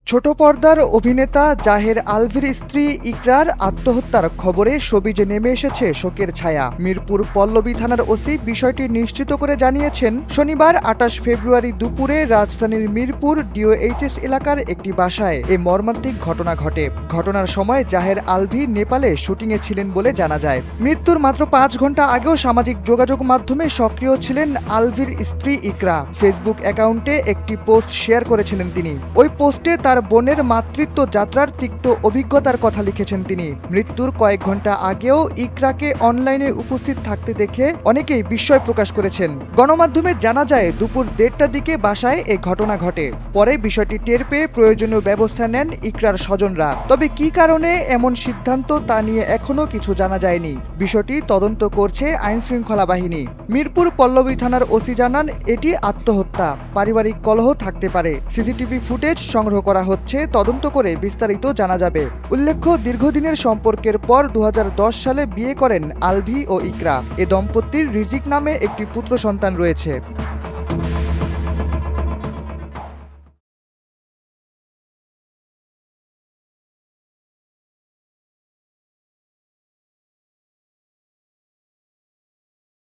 ছোট পর্দার অভিনেতা জাহের আলভির স্ত্রী ইকরার আত্মহত্যার খবরে সবিজে নেমে এসেছে শোকের ছায়া। মিরপুর পল্লবী থানার ওসি বিষয়টি নিশ্চিত করে জানিয়েছেন, শনিবার ২৮ ফেব্রুয়ারি দুপুরে রাজধানীর মিরপুর ডিওএইচএস এলাকার একটি বাসায় এ মর্মান্তিক ঘটনা ঘটে। ঘটনার সময় জাহের আলভি নেপালে শুটিংয়ে ছিলেন বলে জানা যায়। মৃত্যুর মাত্র ৫ ঘন্টা আগেও সামাজিক যোগাযোগ মাধ্যমে সক্রিয় ছিলেন আলভির স্ত্রী ইকরা। ফেসবুক অ্যাকাউন্টে একটি পোস্ট শেয়ার করেছিলেন তিনি। ওই পোস্টে তার বোনের মাতৃত্ব যাত্রার তিক্ত অভিজ্ঞতার কথা লিখেছেন তিনি। মৃত্যুর কয়েক ঘন্টা আগেও ইকরাকে অনলাইনে উপস্থিত থাকতে দেখে অনেকেই বিস্ময় প্রকাশ করেছেন। গণমাধ্যমে জানা যায়, দুপুর ১:৩০টার দিকে বাসায় এই ঘটনা ঘটে। পরে বিষয়টি টের পেয়ে প্রয়োজনীয় ব্যবস্থা নেন ইকরার স্বজনরা। তবে কী কারণে এমন সিদ্ধান্ত তা নিয়ে এখনও কিছু জানা যায়নি। বিষয়টি তদন্ত করছে আইনশৃঙ্খলা বাহিনী। মিরপুর পল্লবী থানার ওসি জানান, এটি আত্মহত্যা, পারিবারিক কলহ থাকতে পারে। সিসিটিভি ফুটেজ সংগ্রহ করা হচ্ছে, তদন্ত করে বিস্তারিত জানা যাবে। উল্লেখ্য, দীর্ঘদিনের সম্পর্কের পর ২০১০ সালে বিয়ে করেন আলভি ও ইকরা। এ দম্পতির রিজিক নামে একটি পুত্র সন্তান রয়েছে।